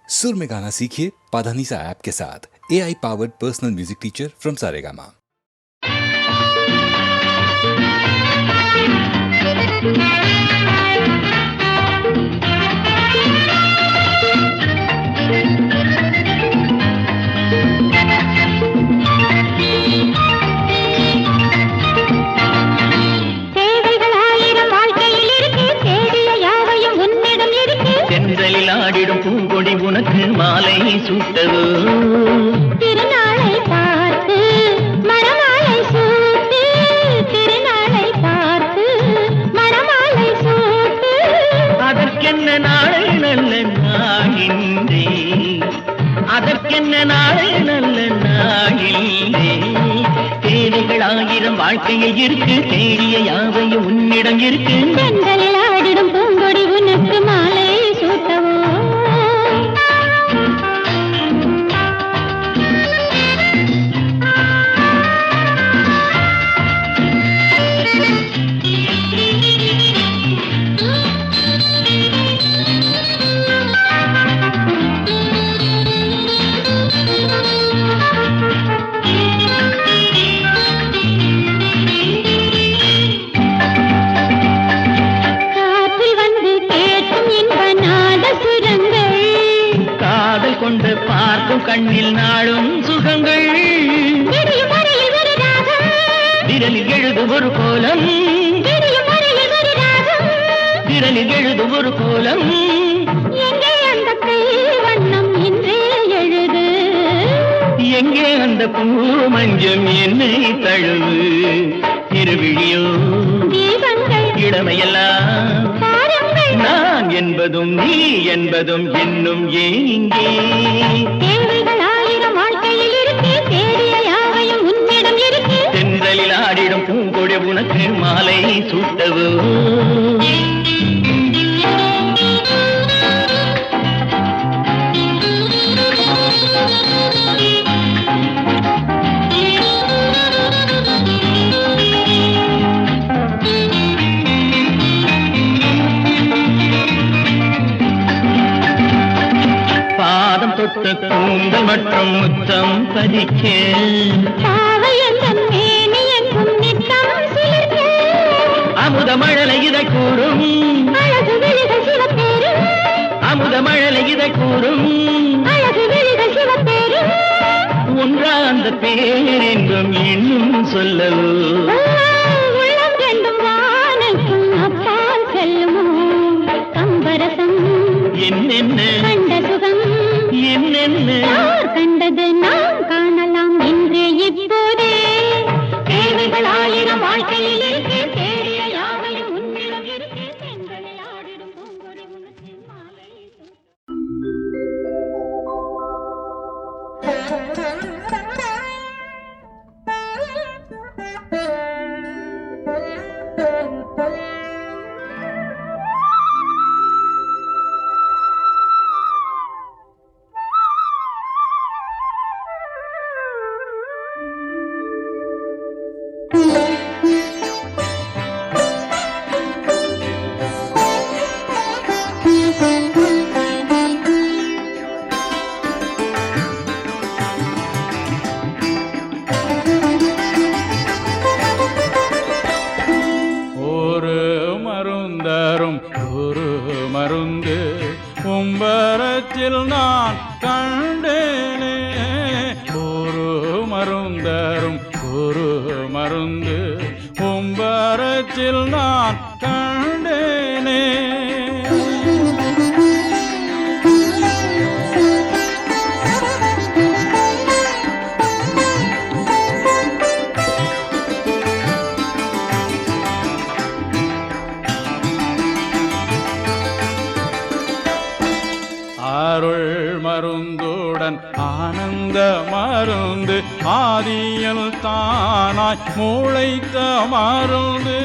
सुर में गाना सीखिए पाधानीसा ऐप के साथ। AI powered personal music teacher from Saregama. ஆடிடும் பூங்கொடி உனக்கு மாலை சூட்டவோ திருநாளை பார்த்து மணமாலை சூட்டு திருநாளை பார்த்து மணமாலை சூட்டு அதற்கென்ன நாளை நல்ல நாளின்றே அதற்கென்ன நாளை நல்ல நாளின்றே தேவைகள் ஆயிரம் வாழ்க்கையில் இருக்கு தேடிய யாவையும் உன்னிடம் இருக்கு பெண்களில் ஆடிடும் பூங்கொடி உனக்கு மாலை சூட்டவோ கொண்டு பார்க்கும் கண்ணில் நாளும் சுகங்கள் விரலில் எழுது ஒரு கோலம் விரலில் எழுது ஒரு கோலம் எங்கே அந்த வண்ணம் என்றே எழுது எங்கே அந்த பூ மஞ்சம் என்னை தழுவு திருவிழியோ தீபங்கள் இளமையெல்லாம் நான் என்பதும் நீ என்பதும் இன்னும் ஏங்கே தேவைகள் ஆயிரம் வாழ்க்கையில் இருக்கு தேடிய யாவையும் உன்னிடம் இருக்கு தென்றலில் ஆடிடும் பூங்கொடி உனக்கு மாலை சூட்டவோ தொட்ட கூந்தல் மற்றும் முத்தம் பதிக்க அமுத மழலை இதை கூறும் அமுத மழலை இதை கூறும் ஒன்றா அந்த பேரெங்கும் இன்னும் சொல்லவோ உள்ளம் ரெண்டும் வானக்கும் அப்பால் செல்லுமோ கம்பரசம் என்னென்ன கண்ட சுகம் என்னென்ன கண்டது நாம் காணலாம் இன்று இப்போதே தேவைகள் ஆயிரம் வாழ்க்கையில் இருக்கு தேடிய யாவையும் உன்னிடம் இருக்கு பெண்களில் ஆடிடும் பூங்கொடி உனக்கு மாலை உம்பரத்தில் நான் கண்டேனே ஒரு மருந்தரும் ஒரு மருந்து உம்பரத்தில் நான் கண்டேனே அருள் மருந்துடன் ஆனந்த மருந்து ஆதியில் தானாய் மூளைத்த மருந்து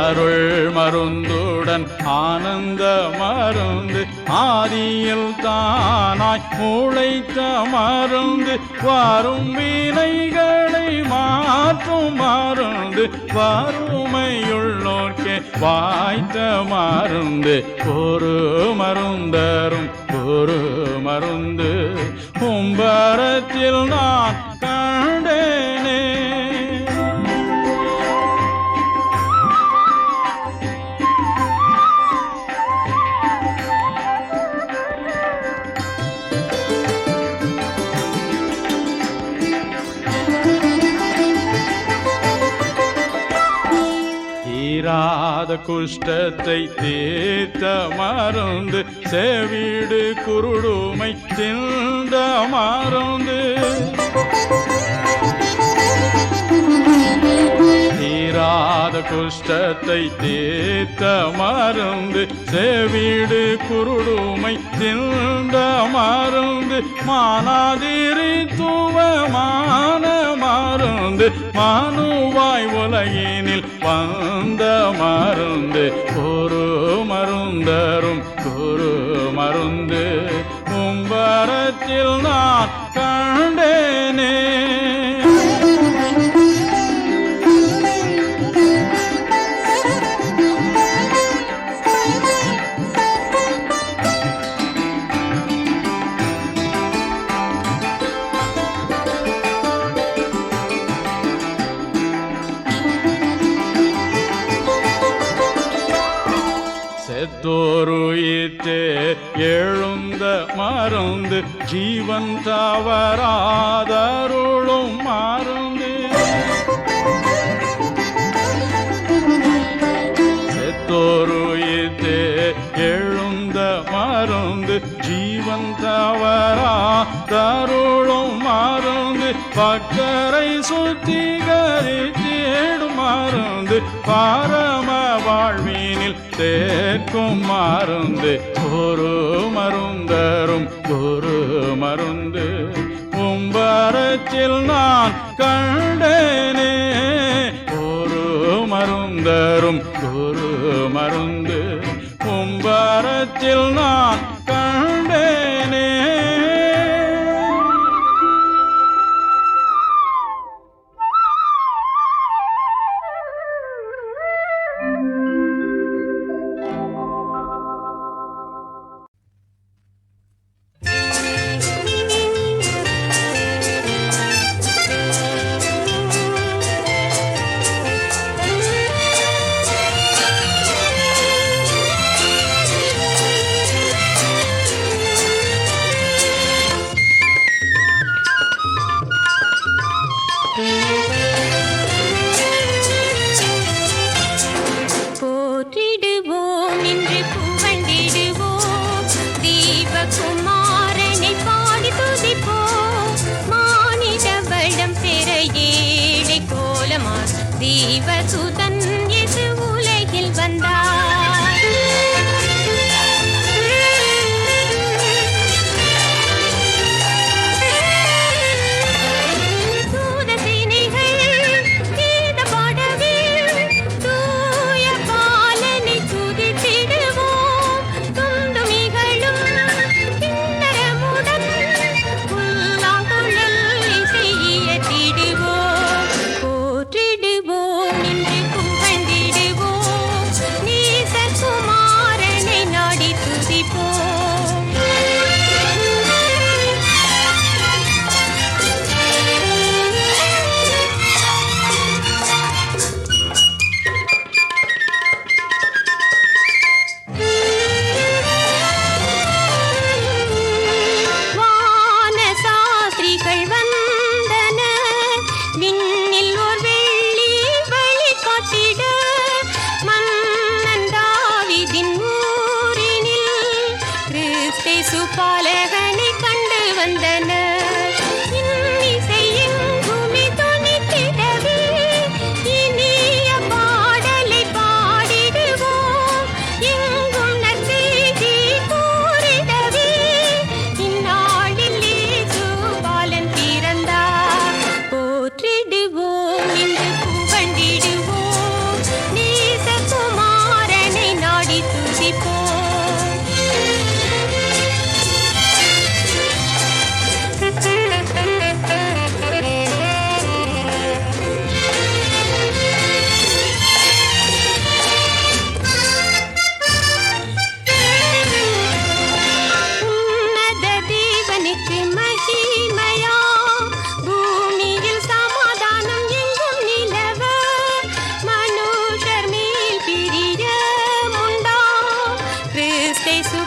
அருள் மருந்துடன் ஆனந்த மருந்து ஆதியில் தானாய் முளைத்த மருந்து வரும் வினைகளை மாற்றும் மருந்து வறுமையுள்ளோர்க்கே வாய்த்த மருந்து ஒரு மருந்தரும் ஒரு மருந்து கும்பரத்தில் நான் கண்டேனே. தீராத குஷ்டத்தை தீர்த்த மருந்து செவிடு குருடுமை தின்ற மருந்து தீராத குஷ்டத்தை தீர்த்த மருந்து செவிடு குருடுமை தின்ற மருந்து மானாதிரித்துவமான மருந்து மனுவாய் உலகினில் வந்த மருந்து ஒரு மருந்தரும் ஒரு மருந்து கும்பரத்தில் நான் கண்டேனே. செத்தோருயித்தே எழுந்த மருந்து ஜீவன் தவறாதருளும் மருந்து செத்தோருயித்தே எழுந்த மருந்து ஜீவன் தவறாதருளும் மருந்து பக்கரை சுத்திகரித்திடும் மருந்து பரம வாழ்வினில் சேர்க்கும் மருந்து ஒரு மருந்தரும் ஒரு மருந்து கும்பரத்தில் நான் கண்டேனே. ஒரு மருந்தரும் ஒரு மருந்து கும்பரத்தில் நான் கண்டேனே.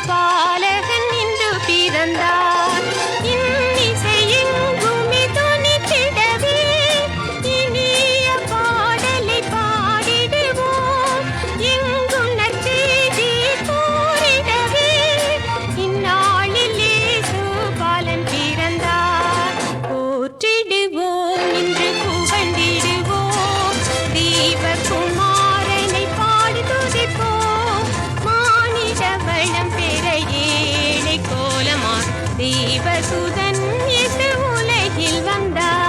பாலகன் இன்று பிறந்தார். இன்னிசை எங்குமே துணித்திடவே இனிய பாடலை பாடிடுவோம். எங்கும் நற்செய்தி கூறிடவே இந்நாளில் இயேசு பாலன் பிறந்தார். போற்றிடுவோம் இன்று புகழ்ந்திடுவோம். தீபகுமாரனை பாடி துதிப்போம். மானிட வளம் பெற ஏழை கோலமார் தேவசுதன் இயேசு உலகில் வந்தார்.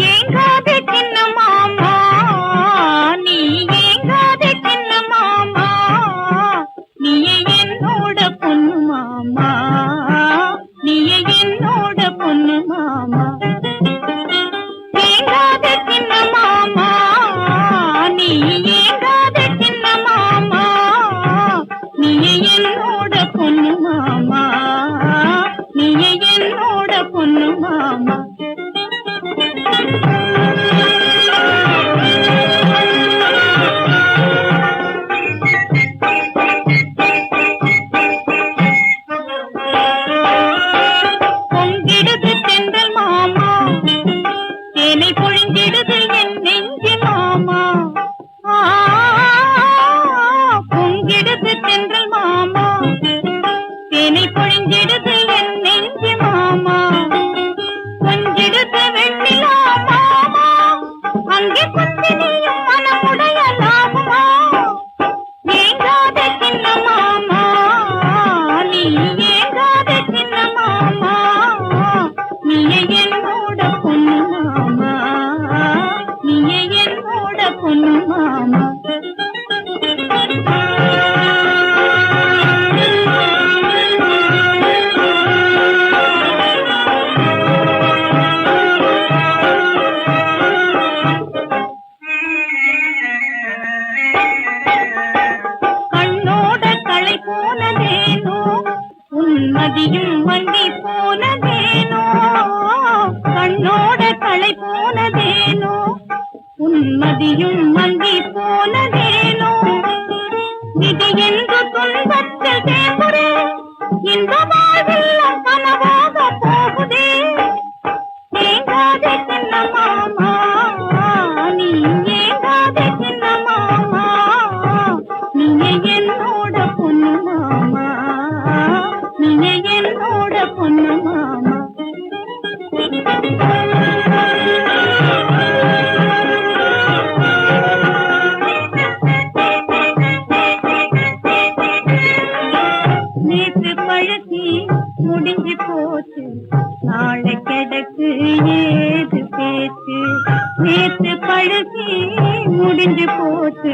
ஏங்காதே சின்ன மாமா, நீ ஏங்காதே சின்ன மாமா, நீயே என்னோட பொண்ணு மாமா, நீயே என்னோட பொண்ணு மாமா. ஏங்காதே சின்ன மாமா, நீ ஏங்காதே சின்ன மாமா, நீயே என்னோட பொண்ணு மாமா, நீயே என்னோட பொண்ணு மாமா. பொங்கிடுது தென்றல் மாமா, தேனை பொழிந்திடுது என் நெஞ்சு மாமா. பொங்கிடுது தென்றல் மாமா, தேனை பொழிந்திடுது என் நெஞ்சு மாமா. கொஞ்சிடுது வெண்ணிலா மாமா, அங்கே குந்தினியும் மனமுடைய லாபமா. ஏங்காதே சின்ன மாமா, நீ ஏங்காதே சின்ன மாமா, நீயே என்னோட பொண்ணு மாமா, நீயே என்னோட பொண்ணு மாமா. கண்ணோட களை போனதேனோ, உன்மதியும் மங்கி போனதேனோ. கண்ணோட களை போனதேனோ, உன்மதியும் மங்கி போனதேனோ. விதி என்று துன்பத்தில் தேம்புரே, இந்த வாழ்வெல்லாம் கனவாக போகுதே. ஏங்காதே சின்ன மாமா, நீ ஏங்காதே சின்ன மாமா, நீயே என்னோட பொண்ணு மாமா, நீயே என்னோட பொண்ணு மாமா. நேற்று பழசி முடிஞ்சு போச்சு, நாளை கிடக்கு ஏது பேச்சு. நேற்று பழசி முடிஞ்சு போச்சு,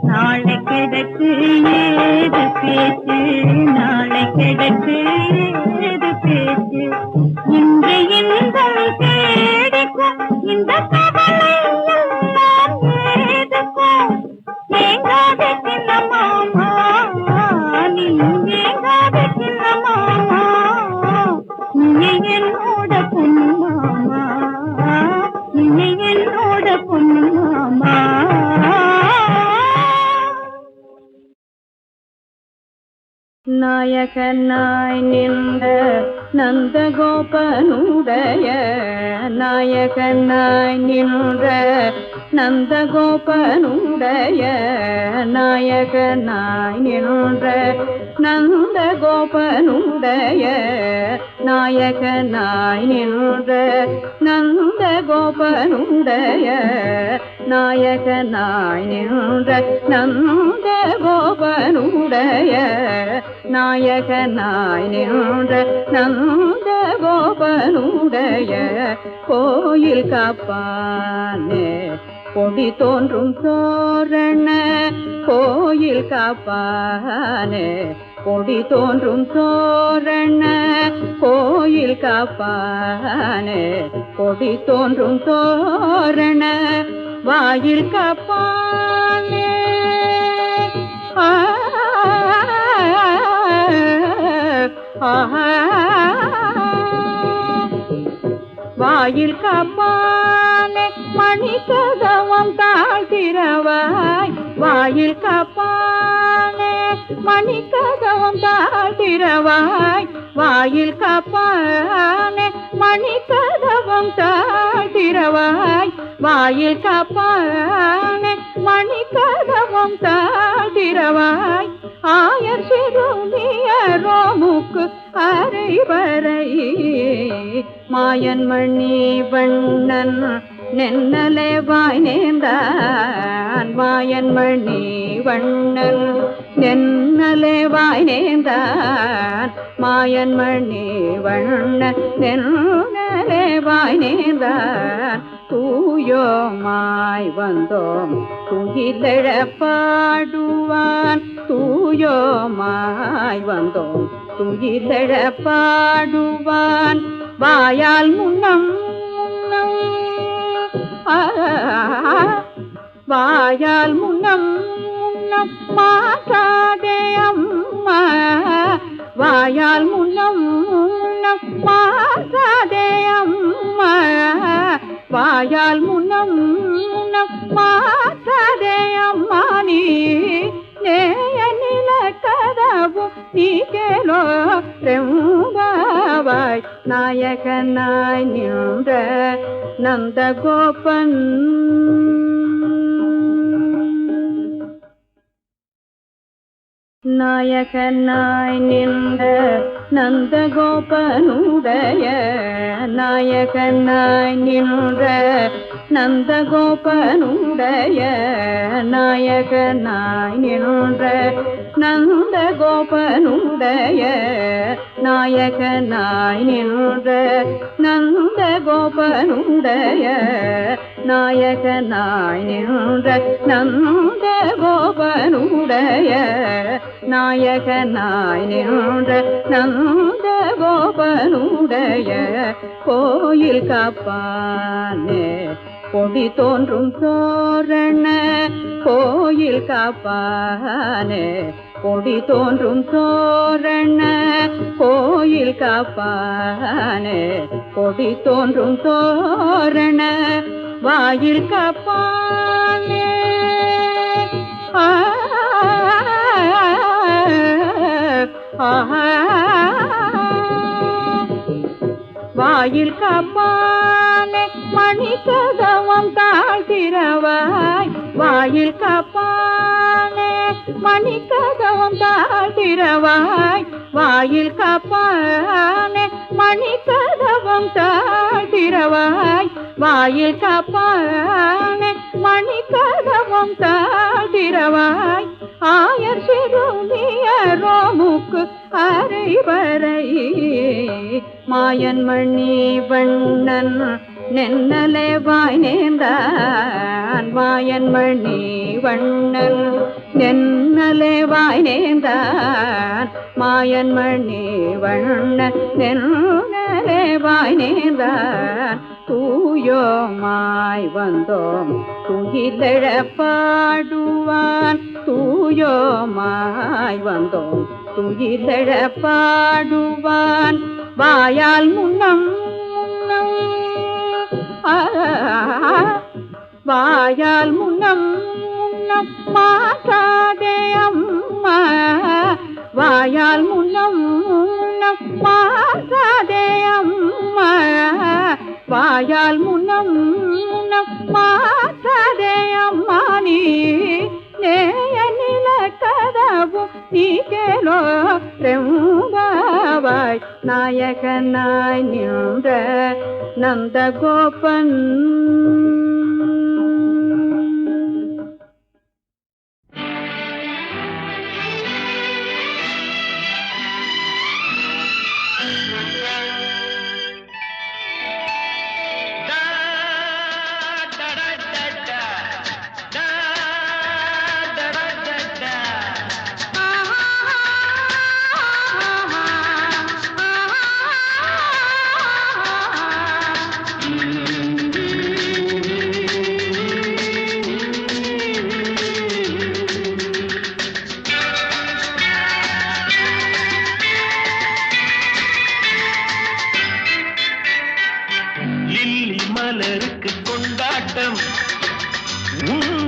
நாளை கிடக்கு ஏது பேச்சு, நாளை கிடக்கு ஏது பேச்சு. இன்று இன்பம் தேடிக்கும் இந்த கவலை எல்லாம் ஏதுக்கும். ஏங்காதே சின்ன மாமா, நீ ஏங்காதே சின்ன மாமா, நீயே என்னோட பொண்ணு மாமா, நீயே என்னோட பொண்ணு மாமா. நாயகனாய் நின்ற நந்தகோபனுடைய, நாயகனாய் நின்ற நந்தகோபனுடைய, நாயகனாய் நின்ற நந்தகோபனுடைய, நாயகனாய் நின்ற நந்தகோபனுடைய, நாயகனாய் நின்ற நந்தகோபனுடைய, நாயகனாய் நின்ற நந்தகோபனுடைய, கோயில் காப்பானே கொடி தோன்றும் தோரண, கோயில் காப்பானே கொடி தோன்றும் தோரண, கோயில் காப்பானே கொடி தோன்றும் தோரண, வாயில் காப்பானே வாயில் காப்பானே மணிக்கதவம் தாழ்த்திரவாய் வாயில் காப்பானே மணிக்கதவம் தாழ்த்திரவாய் வாயில் காப்பானே மணிக்கதவம் தாழ்த்திரவாய் வாயில் காப்பானே மணிக்கதவம் தாழ்த்திரவாய் ஆயர் சிறுமியரோமுக்கு அரைவரை மாயன் மணி வண்ணன் நென்னலே வாய் நேர்ந்தான் மாயன் மணி வண்ணன் நென்னலே வாய் நேர்ந்தான் மாயன் மணி வண்ணன் நென்னலே வாய் நேர்ந்தான் தூயோமாய் வந்தோம் துயிலெழ பாடுவான் தூயோமாய் வந்தோம் துயிலெழ பாடுவான் வாயால் முன்னம் முன்னம் வாயால் முன்னம் முன்னம் மாற்றாதே அம்மா வாயால் முன்னம் முன்னம் மாற்றாதே அம்மா வாயால் முன்னம் முன்னம் மாற்றாதே அம்மா நீ நேய நில கதவு நீ கேளோ ரெம்பாவாய் நாயகனாய் நின்ற நந்தகோபன் நாயகனாய் நின்ற நந்தகோபனுடைய நாயகனாய் நின்ற நந்தகோபனுடைய நாயகனாய் நின்ற நந்தகோபனுடைய நாயகனாய் நின்ற நந்தகோபனுடைய நாயகனாய் நின்ற நந்தகோபனுடைய நாயகனாய் நின்ற நந்தகோபனுடைய கோயில் காப்பானே கொடி தோன்றும் தோரண கோயில் காப்பானே கொடி தோன்றும் தோரண கோயில் காப்பானே கொடி தோன்றும் தோரண வாயில் காப்பானே வாயில் காப்பானே மணிக்கதவம் தாழ்த்திரவாய் வாயில் காப்பானே மணிக்கதவம் தாழ்த்திரவாய் வாயில் காப்பானே மணிக்கதவம் தாழ்த்திரவாய் வாயில் காப்பானே மணிக்கதவம் தாழ்த்திரவாய் ஆயர் சிறுமியரோமுக்கு அரைவரை மாயன் மணி வண்ணன் நென்னலே வாய் நேர்ந்தான் மாயன் மணி வண்ணன் நென்னலே வாய் நேர்ந்தான் மாயன் மணி வண்ணன் நென்னலே வாய் நேர்ந்தான் தூயோமாய் வந்தோம் துயிலெழ பாடுவான் தூயோமாய் வந்தோம் துயிலெழ பாடுவான் வாயால் முன்னம் முன்னம் வாயால் முன்னம் முன்னம் மாற்றாதே அம்மா வாயால் முன்னம் முன்னம் மாற்றாதே அம்மா வாயால் முன்னம் முன்னம் மாற்றாதே அம்மா நீ நேய நில கதவு நீ கேளோ ரெம்பாவாய் நாயகனாய் நின்ற நந்தகோபன்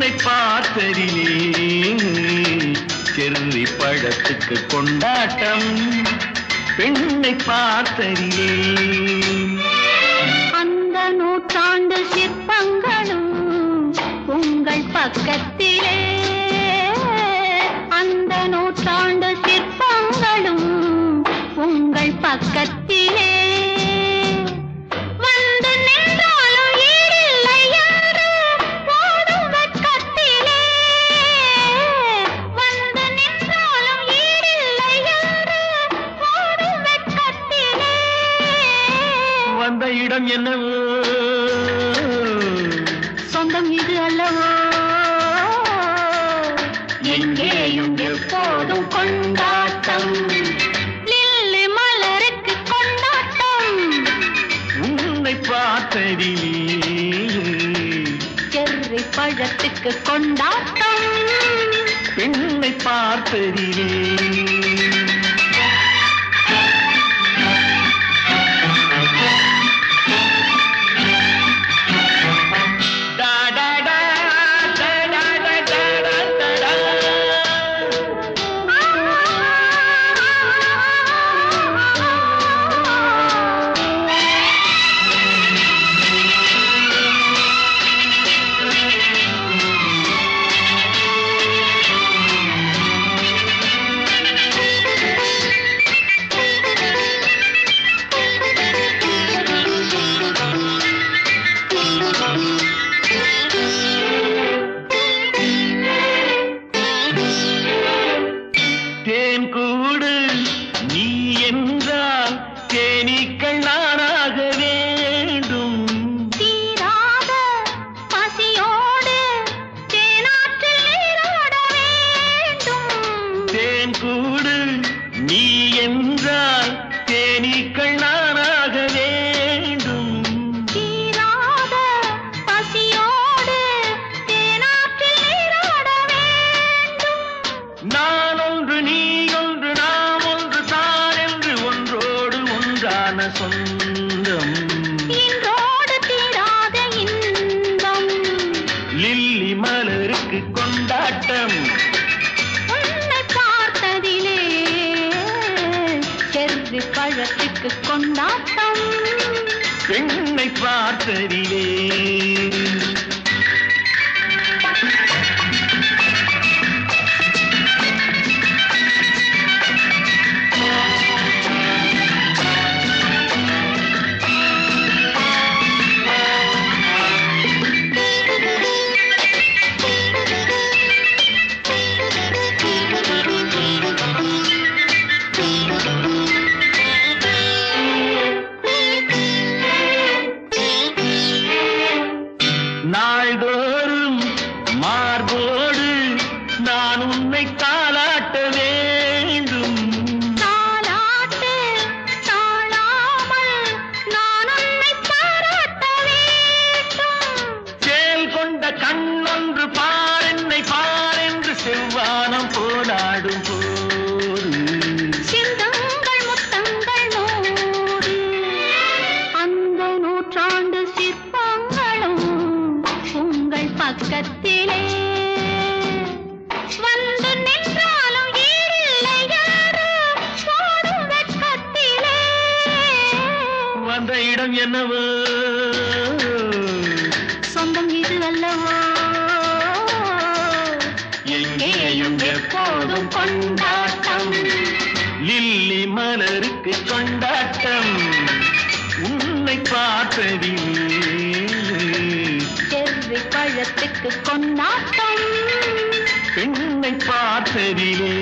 உன்னை பார்த்ததிலே செர்ரி பழத்துக்கு கொண்டாட்டம் பெண்ணை பார்த்ததிலே அந்த நூற்றாண்டு சிற்பங்களும் உங்கள் பக்கத்திலே அந்த நூற்றாண்டு சிற்பங்களும் உங்கள் பக்கத்திலே வந்து நின்றாலும் ஈடில்லை என்று போடும் வெட்கத்திலே வந்து நின்றாலும் ஈடில்லை என்று போடும் வெட்கத்திலே வந்த இடம் என்னவோ சொந்தம் இது அல்லவோ எங்கேயும் எப்போதும் கொண்டாட்டம் லில்லி மலருக்கு கொண்டாட்டம் உன்னை பார்த்ததிலே செர்ரி பழத்துக்கு கொண்டாட்டம் பெண்ணை பார்த்ததிலே சொந்தம் இன்றோடு தீராத இன்பம் லில்லி மலருக்கு கொண்டாட்டம் உன்னை பார்த்ததிலே செர்ரி பழத்துக்கு கொண்டாட்டம் பெண்ணை பார்த்ததிலே நாள்தோறும் மார்போடு நான் உன்னை தாலாட்ட வேண்டும் தாலாட்டு தாழாமல் நான் உன்னை பாராட்ட வேண்டும் சேல் கொண்ட கண்ணொன்று பாரென்னை பாரென்று செவ்வானம் போராடும் போது சிந்தங்கள் முத்தங்கள் நூறு அந்த நூற்றாண்டு சிற்பங்களும் உங்கள் பக்கத்திலே வந்து நின்றாலும் ஈடில்லை யாரு போடும் வெட்கத்திலே வந்த இடம் என்னவோ சொந்தம் இது அல்லவோ எங்கேயும் எப்போதும் கொண்டாட்டம் லில்லி மலருக்கு கொண்டாட்டம் உன்னை பார்த்ததிலே செர்ரி பழத்துக்கு கொண்டாட்டம் பெண்ணை பார்த்ததிலே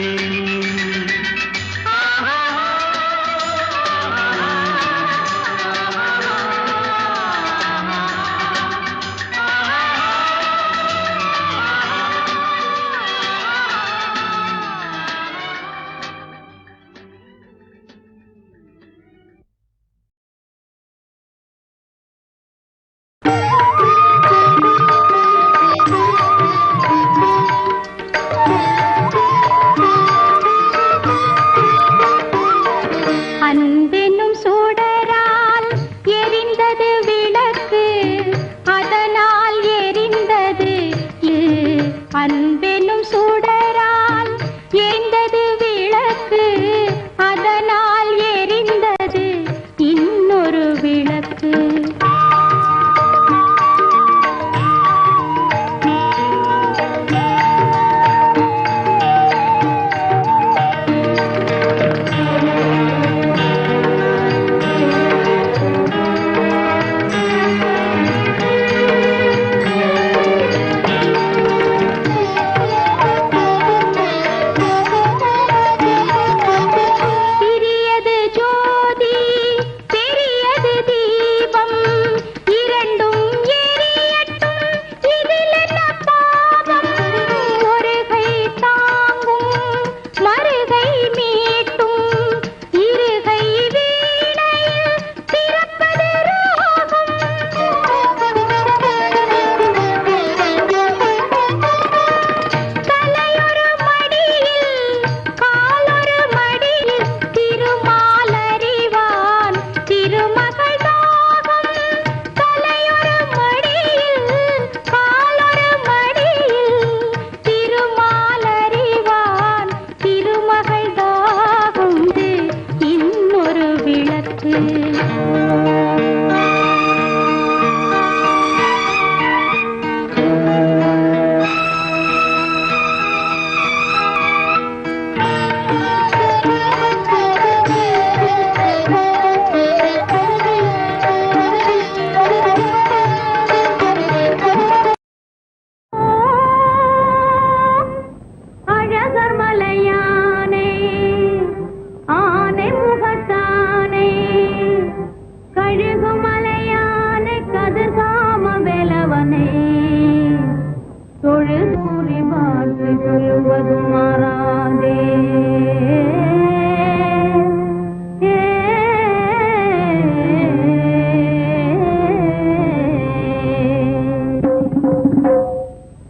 அழகு அழகர் மலையானே ஆனை முகத்தானே கழுகு மலையானே கதிர்காம வேலவனே தொழுதூரி வாழ்த்து சொல்லுவது மாறாதே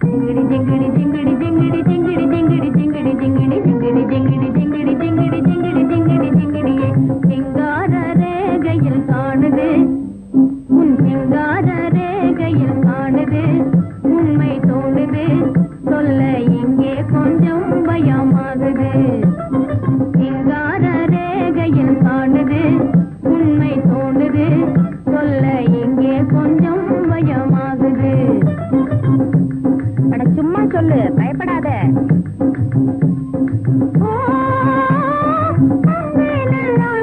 ஜிங்கிடி ஜிங்கிடி ஜிங்கிடி ஜிங்கிடி ஜிங்கிடி ஜிங்கிடி ஜிங்கிடி ஜிங்கிடி ஜிங்கிடி ஜிங்கிடி ஜிங்கிடி ஜிங்கிடி ஜிங்கிடி ஜிங்கிடியே சிங்கார ரேகையில் காணுது உன் சிங்கார ரேகையில் காணுது உண்மை தோணுது சொல்ல இங்கே கொஞ்சம் பயமாகுது சிங்கார ரேகையில் காணுது உண்மை தோணுது சொல்ல இங்கே கொஞ்சம் பயமாகுது அட சும்மா சொல்லு பயப்படாத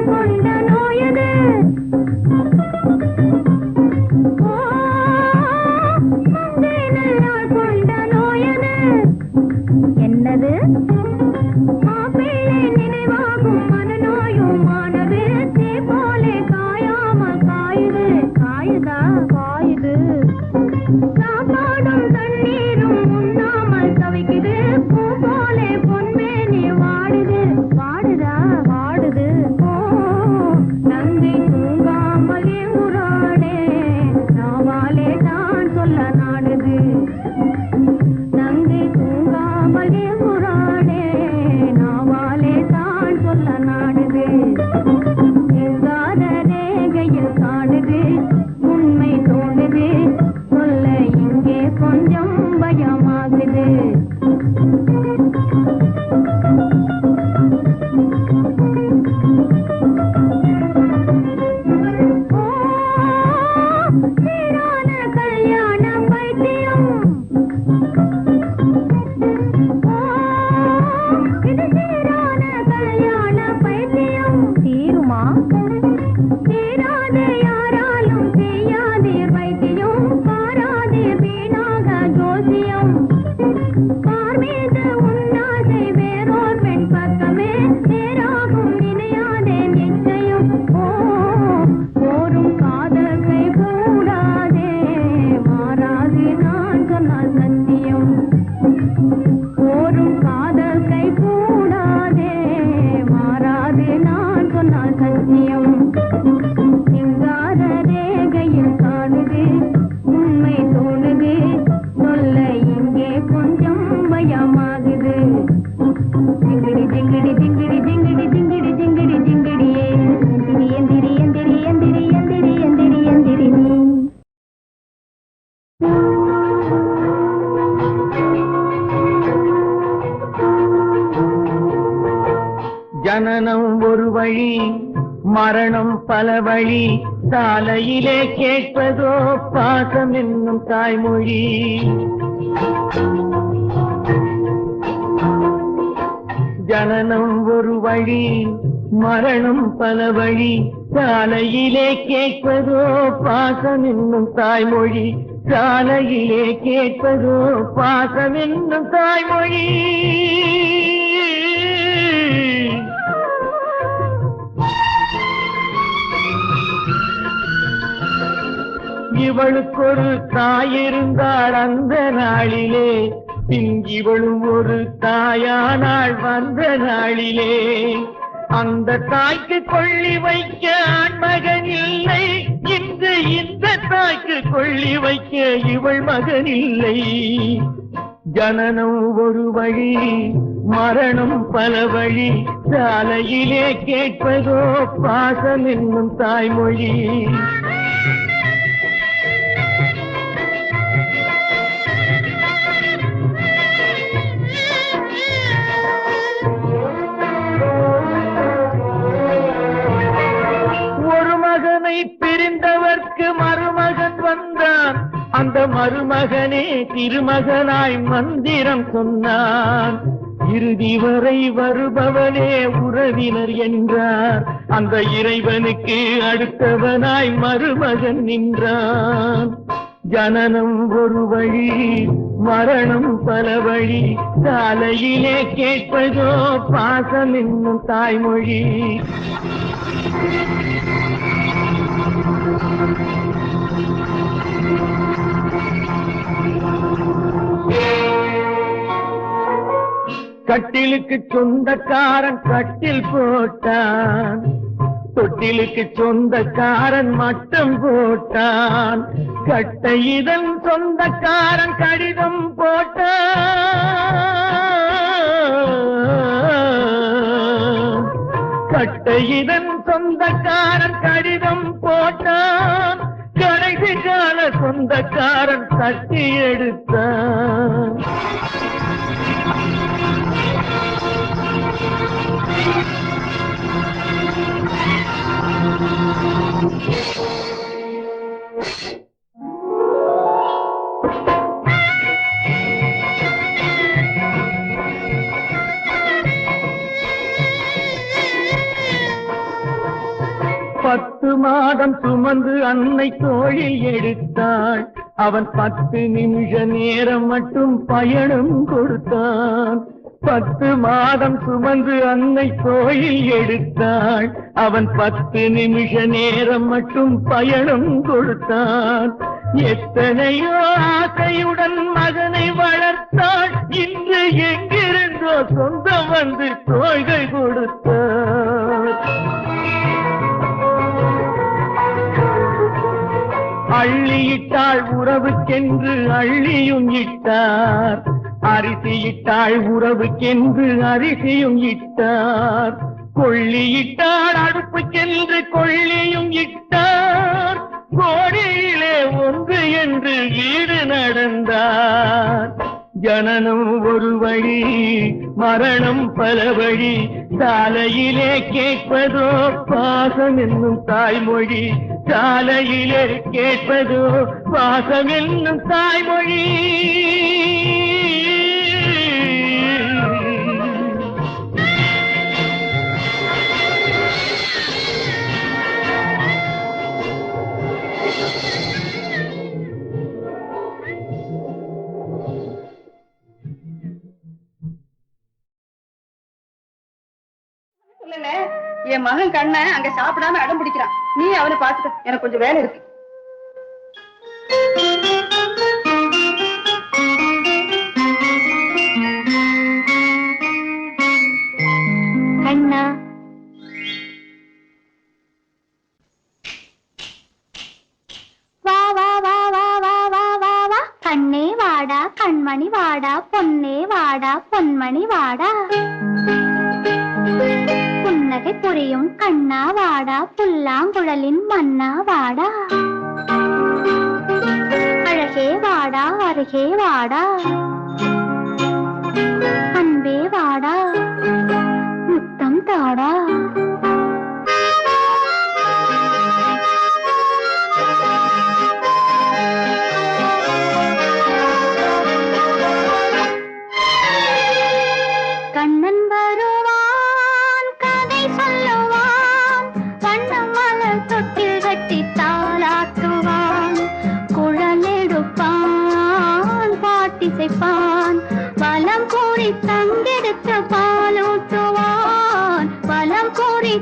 கொண்ட நோயது கொண்ட நோயது என்னது மாப்பிள்ளை நினைவாகும் மனநோயும் ஆனது தீ போலே காயாம காயுது காயுதா காயுது சாப்பாடும் தண்ணீரும் உண்ணாமல் தவிக்குது பூ போலே பொன்மேனி வாடுது வாடுதா வாடுது ஓ நங்கை தூங்காமல் எங்குறாடே நாவாலே தான் சொல்ல நாடுது நங்கை தூங்காமல் எங்குறாடே நாவாலே தான் சொல்ல நாடுது எங்காத ரேகையில் காடுது உண்மை தோணுது சொல்ல இங்கே கொஞ்சம் பயமாகுது ஓ, சீரான கல்யாண பைத்தியம் ஓ, இது சீரான கல்யாண பைத்தியம் தீருமா தீராதே யாராலும் செய்யாதீர் வைத்தியம் பாராதீர் வீணாக ஜோசியம் பார் மீது உன்னாசை வேறோர் பெண் பக்கமே நேராகும் நினையாதே நிச்சயம் ஓ போரும் காதல் கை கூடாதே மாறாது நான் சொன்னால் சத்தியம் போரும் காதல் கை கூடாதே மாறாது நான் சொன்னால் சத்தியம் சிங்கார ரேகையில் காணுது உண்மை தோணுது சொல்ல இங்கே கொஞ்சம் பயமாகுது ஜிங்கிடி ஜிங்கிடி ஜிங்கிடி ஜிங்கிடி ஜிங்கிடி ஜிங்கிடி ஜிங்கிடியே எந்திரி எந்திரி எந்திரி எந்திரி எந்திரி எந்திரி எந்திரி நீ ஜனனம் ஒரு வழி மரணம் பல வழி சாலையிலே கேட்பதோ பாசம் என்னும் தாய்மொழி ஜனனம் ஒரு வழி மரணம் பல வழி சாலையிலே கேட்பதோ பாசம் என்னும் தாய்மொழி சாலையிலே கேட்பதோ பாசம் என்னும் தாய்மொழி இவளுக்கொரு தாயிருந்தாள் அந்த நாளிலே பின் இவளும் ஒரு தாயானாள் வந்த நாளிலே அந்த தாய்க்கு கொள்ளி வைக்க ஆண்மகன் இல்லை இன்று இந்த தாய்க்கு கொள்ளி வைக்க இவள் மகன் இல்லை ஜனனம் ஒரு வழி மரணம் பல வழி சாலையிலே கேட்பதோ பாசம் என்னும் தாய்மொழி ஒரு அந்த மருமகனே திருமகனாய் மந்திரம் சொன்னான். இறுதி வரை வருபவனே உறவினர் என்றார். அந்த இறைவனுக்கு அடுத்தவனாய் மருமகன் நின்றான். ஜனனம் ஒரு வழி, மரணம் பல வழி, சாலையிலே கேட்பதோ பாசம் என்னும் தாய்மொழி. கட்டிலுக்கு சொந்தக்காரன் கட்டில் போட்டான், தொட்டிலுக்கு சொந்தக்காரன் மட்டம் போட்டான். கட்டை இதன் சொந்தக்காரன் கடிதம் போட்டான். கட்டை இதன் சொந்தக்காரன் கடிதம் போட்டான். கடைசி கால சொந்தக்காரன் தட்டி எடுத்தான். பத்து மாதம் சுமந்து அன்னை தோளில் எடுத்தாள். அவன் 10 நிமிஷ நேரம் மட்டும் பயணம் கொடுத்தான். 10 மாதம் சுமந்து அன்னை தோளில் எடுத்தாள். அவன் 10 நிமிஷ நேரம் மட்டும் பயணம் கொடுத்தான். எத்தனையோ ஆசையுடன் மகனை வளர்த்தாள். இன்று எங்கிருந்தோ சொந்தம் வந்து தோள்கள் கொடுத்தாள். அள்ளியிட்டாள் உறவுக்கென்று அள்ளியும் இட்டார். அரிசியிட்டாள் உறவுக்கென்று அரிசியும் இட்டார். கொள்ளியிட்டாள் அடுப்புக்கென்று கொள்ளியும் இட்டார். கோடியிலே ஒன்று என்று வீடு நடந்தார். ஜனனம் ஒரு வழி, மரணம் பல வழி, சாலையிலே கேட்பதோ பாசம் என்னும் தாய்மொழி. சாலையிலே கேட்பதோ பாசம் என்னும் தாய்மொழி. என் மகன் கண்ண அங்க சாப்பிடாம அடம் பிடிக்கிறான். நீ அவனை பாத்துக்க, எனக்கு கொஞ்சம் வேலை இருக்கு. கண்ணா வா வா வா வா வா வா வா வா, கண்ணே வாடா கண்மணி வாடா, பொன்னே வாடா பொன்மணி வாடா. புன்னகை புரியும் கண்ணா வாடா, புல்லாங்குழலின் மன்னா வாடா. அழகே வாடா அருகே வாடா, அன்பே வாடா முத்தம் தாடா. கண்ணன் வருவான் கதை சொல்லுவான், வண்ணம் மலர் தொட்டில் கட்டி தாளாட்டுவான். குழல் எடுப்பான் பாட்டிசைப்பான், வலம் கூறி தங்கெடுத்த பாலூட்டுவான். வலம் கூறி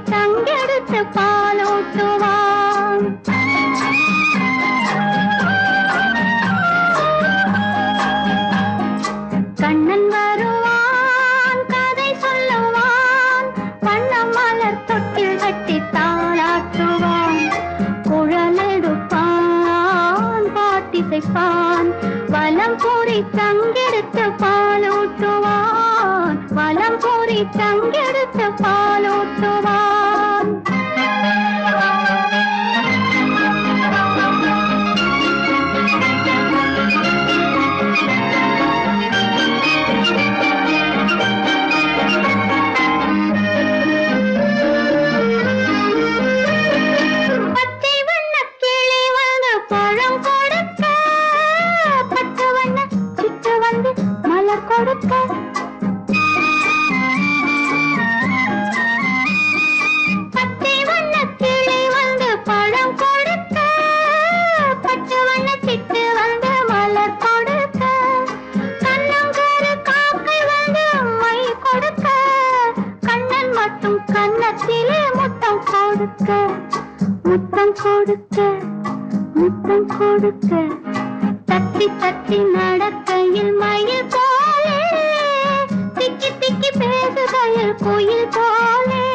கொடுக்க முத்தம் கொடுக்க முத்தம் கொடுக்க தத்தி தத்தி நடக்கையில் மயில் போலே திக்கி திக்கி பேசுகையில் குயில் போலே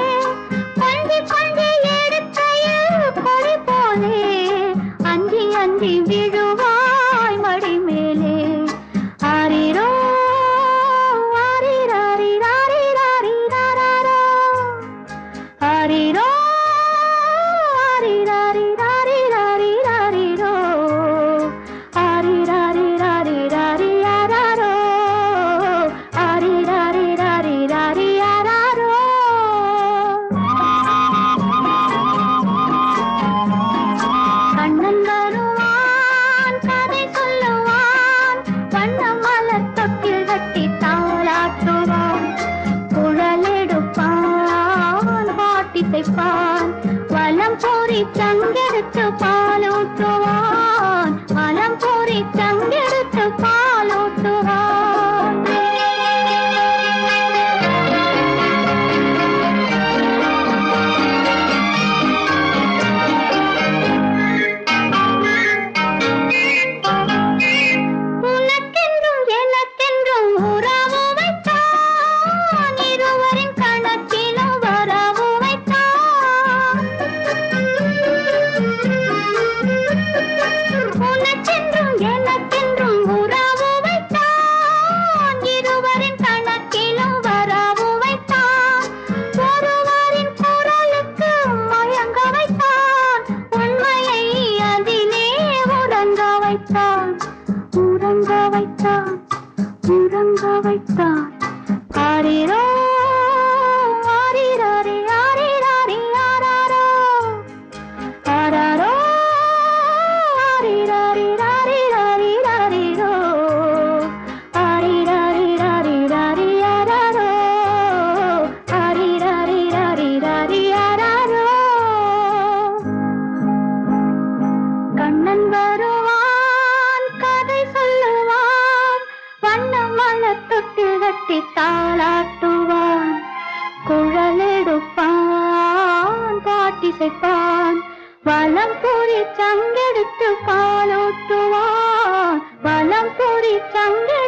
கொஞ்சி கொஞ்சி எடுக்கையில் கொடி போலே அஞ்சி அஞ்சி விழுவாய் மடி மேலே ஆரிரோ ஆரிராரிராரிராரிராரோ ஆரிரோ ஆரிராரிராரிராரிராரிரோ ஆரிராரிராரிராரிராரோ ஆரிராரிராரிராரிராரோ கண்ணன் வருவான் கதை சொல்லுவான் வண்ண மலர் தொட்டில் கட்டி தாளாட்டுவான் குழலெடுப்பான் பாட்டிசைப்பான் வலம் போரி சங்கெடுத்து பாலூட்டுவான் வலம் போரி சங்கெடுத்து பாலூட்டுவான் உனக்கென்றும் எனக்கென்றும் உறவு வைத்தான் இருவரின் கணக்கிலும் வரவு வைத்தான் உனக்கென்றும் எனக்கென்றும் உறவு வைத்தான் இருவரின் கணக்கிலும் வரவு வைத்தான் ஒருவரின் குரலுக்கு மயங்க வைத்தான் உண்மையை அதிலே உறங்க வைத்தான் உறங்க வைத்தான் உறங்க வைத்தான் ஆரிரோ ஆரிராரி ஆரிராரி ஆராரோ ஆராரோ ஆரிராரி ராரிராரி ராரிரோ ஆரிராரி ராரிராரி ஆராரோ ஆரிராரி ராரிராரி ஆராரோ கண்ணன் வருவான் கதை சொல்லுவான் வண்ண மலர் தொட்டில் கட்டி தாளாட்டுவான் குழலெடுப்பான் பாட்டிசைப்பான் வலம் பூரி சங்கெடுத்து பாலூட்டுவான் வலம் பூரி சங்கெடுத்து